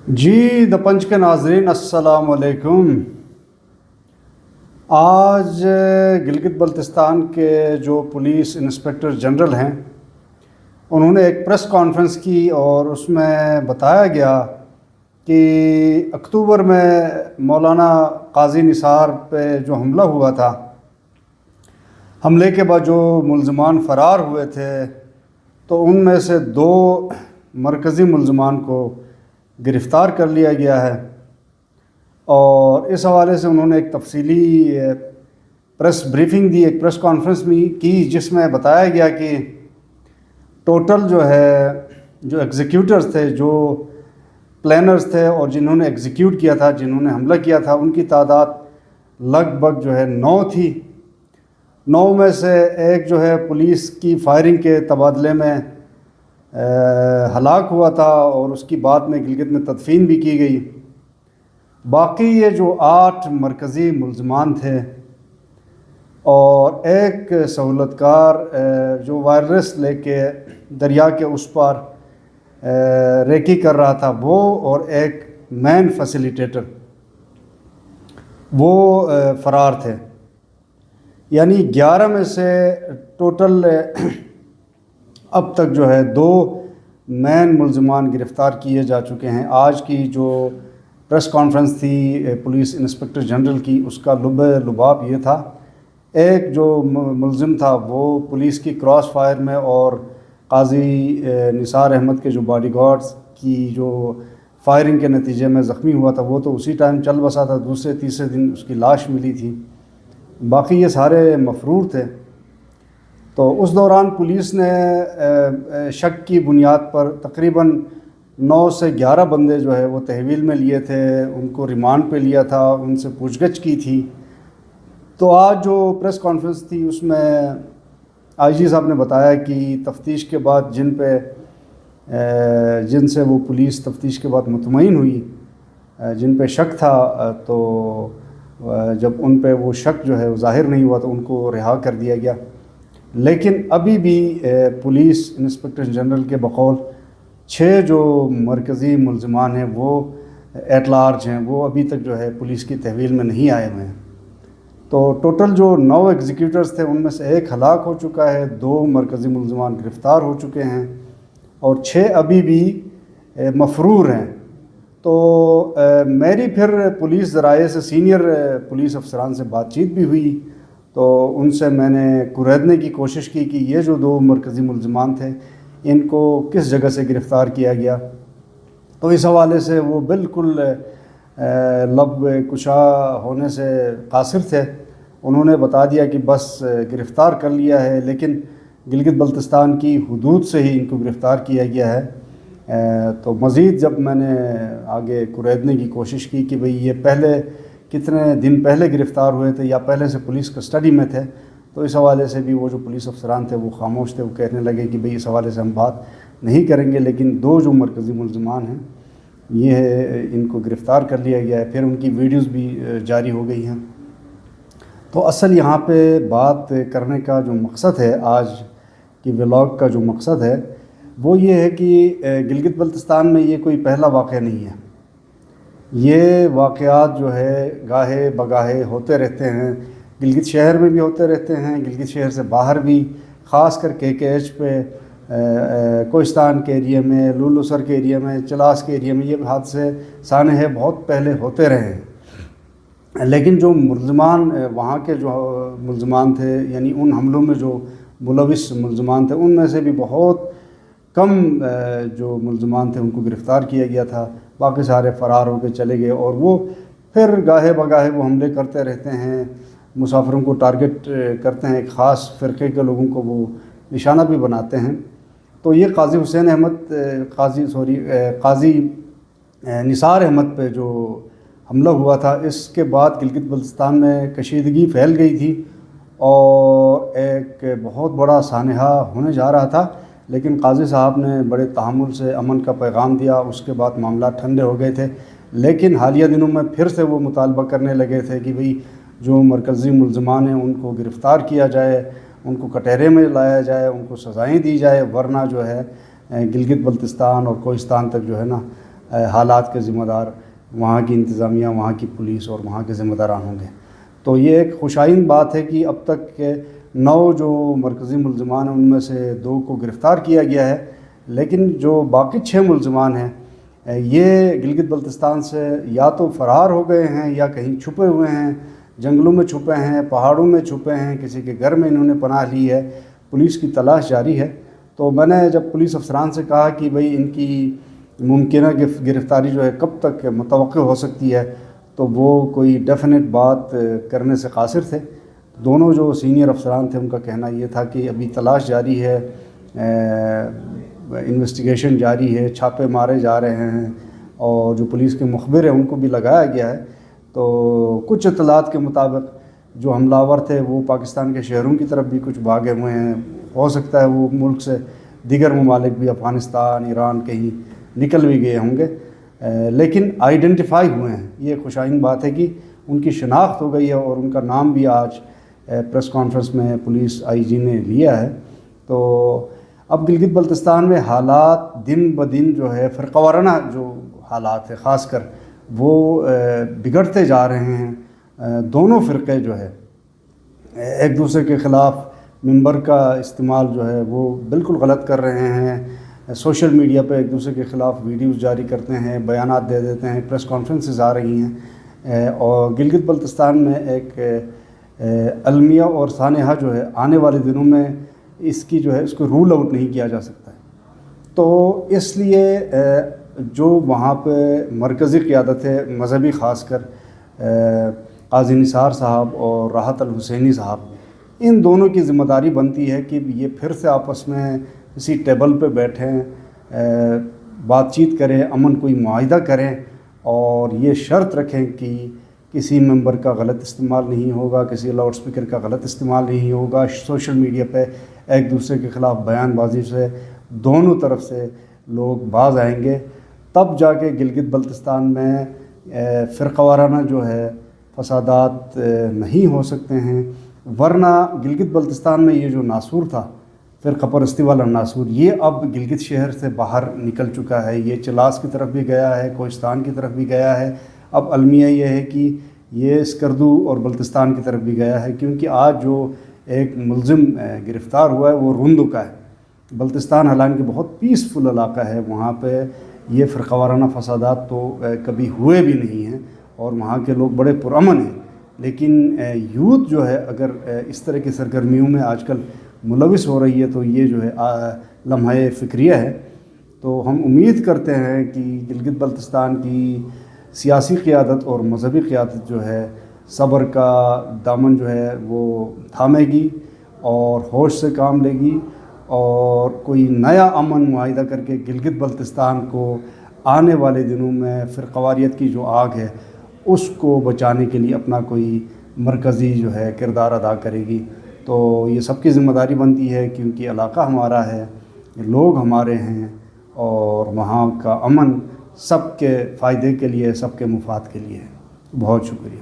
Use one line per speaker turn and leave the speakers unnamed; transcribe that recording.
جی دا پنچ کے ناظرین السلام علیکم۔ آج گلگت بلتستان کے جو پولیس انسپکٹر جنرل ہیں انہوں نے ایک پریس کانفرنس کی اور اس میں بتایا گیا کہ اکتوبر میں مولانا قاضی نثار پہ جو حملہ ہوا تھا، حملے کے بعد جو ملزمان فرار ہوئے تھے تو ان میں سے 2 مرکزی ملزمان کو گرفتار کر لیا گیا ہے، اور اس حوالے سے انہوں نے ایک تفصیلی پریس بریفنگ دی، ایک پریس کانفرنس بھی کی، جس میں بتایا گیا کہ ٹوٹل جو ہے جو ایگزیکیوٹرز تھے، جو پلانرز تھے اور جنہوں نے ایگزیکیوٹ کیا تھا، جنہوں نے حملہ کیا تھا، ان کی تعداد لگ بھگ جو ہے 9 تھی۔ 9 میں سے ایک جو ہے پولیس کی فائرنگ کے تبادلے میں ہلاک ہوا تھا اور اس کی بعد میں گلگت میں تدفین بھی کی گئی۔ باقی یہ جو 8 مرکزی ملزمان تھے اور ایک سہولت کار جو وائرلیس لے کے دریا کے اس پار ریکی کر رہا تھا، وہ اور ایک مین فیسیلیٹیٹر، وہ فرار تھے۔ یعنی 11 میں سے ٹوٹل اب تک جو ہے 2 مین ملزمان گرفتار کیے جا چکے ہیں۔ آج کی جو پریس کانفرنس تھی پولیس انسپکٹر جنرل کی، اس کا لباب یہ تھا، ایک جو ملزم تھا وہ پولیس کی کراس فائر میں اور قاضی نثار احمد کے جو باڈی گارڈز کی جو فائرنگ کے نتیجے میں زخمی ہوا تھا، وہ تو اسی ٹائم چل بسا تھا، دوسرے تیسرے دن اس کی لاش ملی تھی۔ باقی یہ سارے مفرور تھے۔ تو اس دوران پولیس نے شک کی بنیاد پر تقریباً 9 سے 11 بندے جو ہے وہ تحویل میں لیے تھے، ان کو ریمانڈ پہ لیا تھا، ان سے پوچھ گچھ کی تھی۔ تو آج جو پریس کانفرنس تھی اس میں آئی جی صاحب نے بتایا کہ تفتیش کے بعد جن سے وہ پولیس تفتیش کے بعد مطمئن ہوئی، جن پہ شک تھا، تو جب ان پہ وہ شک جو ہے وہ ظاہر نہیں ہوا تو ان کو رہا کر دیا گیا۔ لیکن ابھی بھی پولیس انسپکٹر جنرل کے بقول 6 جو مرکزی ملزمان ہیں وہ ایٹ لارج ہیں، وہ ابھی تک جو ہے پولیس کی تحویل میں نہیں آئے ہوئے ہیں۔ تو ٹوٹل جو 9 ایگزیکیوٹرز تھے ان میں سے 1 ہلاک ہو چکا ہے، 2 مرکزی ملزمان گرفتار ہو چکے ہیں اور 6 ابھی بھی مفرور ہیں۔ تو میری پھر پولیس ذرائع سے سینئر پولیس افسران سے بات چیت بھی ہوئی، تو ان سے میں نے کریدنے کی کوشش کی کہ یہ جو 2 مرکزی ملزمان تھے ان کو کس جگہ سے گرفتار کیا گیا۔ تو اس حوالے سے وہ بالکل لب کشا ہونے سے قاصر تھے۔ انہوں نے بتا دیا کہ بس گرفتار کر لیا ہے، لیکن گلگت بلتستان کی حدود سے ہی ان کو گرفتار کیا گیا ہے۔ تو مزید جب میں نے آگے کریدنے کی کوشش کی کہ بھئی یہ پہلے کتنے دن پہلے گرفتار ہوئے تھے یا پہلے سے پولیس کسٹڈی میں تھے، تو اس حوالے سے بھی وہ جو پولیس افسران تھے وہ خاموش تھے، وہ کہنے لگے کہ بھئی اس حوالے سے ہم بات نہیں کریں گے، لیکن 2 جو مرکزی ملزمان ہیں یہ ان کو گرفتار کر لیا گیا ہے، پھر ان کی ویڈیوز بھی جاری ہو گئی ہیں۔ تو اصل یہاں پہ بات کرنے کا جو مقصد ہے، آج کی ولاگ کا جو مقصد ہے وہ یہ ہے کہ گلگت بلتستان میں یہ کوئی پہلا واقعہ نہیں ہے۔ یہ واقعات جو ہے گاہے بگاہے ہوتے رہتے ہیں، گلگت شہر میں بھی ہوتے رہتے ہیں، گلگت شہر سے باہر بھی، خاص کر KKH پہ، کوہستان کے ایریے میں، لولوسر کے ایریے میں، چلاس کے ایریے میں یہ حادثے سانحہ بہت پہلے ہوتے رہے ہیں۔ لیکن جو ملزمان وہاں کے جو ملزمان تھے، یعنی ان حملوں میں جو ملوث ملزمان تھے، ان میں سے بھی بہت کم جو ملزمان تھے ان کو گرفتار کیا گیا تھا، باقی سارے فرار ہو کے چلے گئے، اور وہ پھر گاہے بگاہے وہ حملے کرتے رہتے ہیں، مسافروں کو ٹارگٹ کرتے ہیں، ایک خاص فرقے کے لوگوں کو وہ نشانہ بھی بناتے ہیں۔ تو یہ قاضی نثار احمد پہ جو حملہ ہوا تھا، اس کے بعد گلگت بلتستان میں کشیدگی پھیل گئی تھی اور ایک بہت بڑا سانحہ ہونے جا رہا تھا، لیکن قاضی صاحب نے بڑے تحمل سے امن کا پیغام دیا، اس کے بعد معاملات ٹھنڈے ہو گئے تھے۔ لیکن حالیہ دنوں میں پھر سے وہ مطالبہ کرنے لگے تھے کہ بھئی جو مرکزی ملزمان ہیں ان کو گرفتار کیا جائے، ان کو کٹہرے میں لایا جائے، ان کو سزائیں دی جائے، ورنہ جو ہے گلگت بلتستان اور کوہستان تک جو ہے نا حالات کے ذمہ دار وہاں کی انتظامیہ، وہاں کی پولیس اور وہاں کے ذمہ داران ہوں گے۔ تو یہ ایک خوشائن بات ہے کہ اب تک کے 9 جو مرکزی ملزمان ہیں ان میں سے 2 کو گرفتار کیا گیا ہے، لیکن جو باقی 6 ملزمان ہیں یہ گلگت بلتستان سے یا تو فرار ہو گئے ہیں یا کہیں چھپے ہوئے ہیں، جنگلوں میں چھپے ہیں، پہاڑوں میں چھپے ہیں، کسی کے گھر میں انہوں نے پناہ لی ہے۔ پولیس کی تلاش جاری ہے۔ تو میں نے جب پولیس افسران سے کہا کہ بھئی ان کی ممکنہ گرفتاری جو ہے کب تک متوقع ہو سکتی ہے، تو وہ کوئی ڈیفینیٹ بات کرنے سے قاصر تھے۔ دونوں جو سینئر افسران تھے ان کا کہنا یہ تھا کہ ابھی تلاش جاری ہے، انویسٹیگیشن جاری ہے، چھاپے مارے جا رہے ہیں، اور جو پولیس کے مخبر ہیں ان کو بھی لگایا گیا ہے۔ تو کچھ اطلاعات کے مطابق جو حملہ آور تھے وہ پاکستان کے شہروں کی طرف بھی کچھ بھاگے ہوئے ہیں، ہو سکتا ہے وہ ملک سے دیگر ممالک بھی، افغانستان، ایران کہیں نکل بھی گئے ہوں گے، لیکن آئیڈینٹیفائی ہوئے ہیں۔ یہ خوشائن بات ہے کہ ان کی شناخت ہو گئی ہے، اور ان کا نام بھی آج پریس کانفرنس میں پولیس آئی جی نے لیا ہے۔ تو اب گلگت بلتستان میں حالات دن بدن جو ہے فرقہ وارانہ جو حالات ہے خاص کر وہ بگڑتے جا رہے ہیں۔ دونوں فرقے جو ہے ایک دوسرے کے خلاف منبر کا استعمال جو ہے وہ بالکل غلط کر رہے ہیں، سوشل میڈیا پہ ایک دوسرے کے خلاف ویڈیوز جاری کرتے ہیں، بیانات دے دیتے ہیں، پریس کانفرنسز آ رہی ہیں، اور گلگت بلتستان میں ایک المیہ اور سانحہ جو ہے آنے والے دنوں میں اس کی جو ہے اس کو رول آؤٹ نہیں کیا جا سکتا ہے۔ تو اس لیے جو وہاں پہ مرکزی قیادت ہے مذہبی، خاص کر قاضی نثار صاحب اور راحت الحسینی صاحب، ان دونوں کی ذمہ داری بنتی ہے کہ یہ پھر سے آپس میں کسی ٹیبل پہ بیٹھیں، بات چیت کریں، امن کوئی معاہدہ کریں، اور یہ شرط رکھیں کہ کسی ممبر کا غلط استعمال نہیں ہوگا، کسی لاؤڈ سپیکر کا غلط استعمال نہیں ہوگا، سوشل میڈیا پہ ایک دوسرے کے خلاف بیان بازی سے دونوں طرف سے لوگ باز آئیں گے، تب جا کے گلگت بلتستان میں فرقہ وارانہ جو ہے فسادات نہیں ہو سکتے ہیں۔ ورنہ گلگت بلتستان میں یہ جو ناسور تھا، فرقہ پرستی والا ناسور، یہ اب گلگت شہر سے باہر نکل چکا ہے، یہ چلاس کی طرف بھی گیا ہے، کوہستان کی طرف بھی گیا ہے۔ اب المیہ یہ ہے کہ یہ اسکردو اور بلتستان کی طرف بھی گیا ہے، کیونکہ آج جو ایک ملزم گرفتار ہوا ہے وہ رندو کا ہے۔ بلتستان حالانکہ بہت پیسفل علاقہ ہے، وہاں پہ یہ فرقہ وارانہ فسادات تو کبھی ہوئے بھی نہیں ہیں، اور وہاں کے لوگ بڑے پرامن ہیں، لیکن یوتھ جو ہے اگر اس طرح کی سرگرمیوں میں آج کل ملوث ہو رہی ہے تو یہ جو ہے لمحہ فکریہ ہے۔ تو ہم امید کرتے ہیں کہ گلگت بلتستان کی سیاسی قیادت اور مذہبی قیادت جو ہے صبر کا دامن جو ہے وہ تھامے گی اور ہوش سے کام لے گی، اور کوئی نیا امن معاہدہ کر کے گلگت بلتستان کو آنے والے دنوں میں فرقواریت کی جو آگ ہے اس کو بچانے کے لیے اپنا کوئی مرکزی جو ہے کردار ادا کرے گی۔ تو یہ سب کی ذمہ داری بنتی ہے، کیونکہ علاقہ ہمارا ہے، لوگ ہمارے ہیں، اور وہاں کا امن سب کے فائدے کے لیے، سب کے مفاد کے لیے ہے۔ بہت شکریہ۔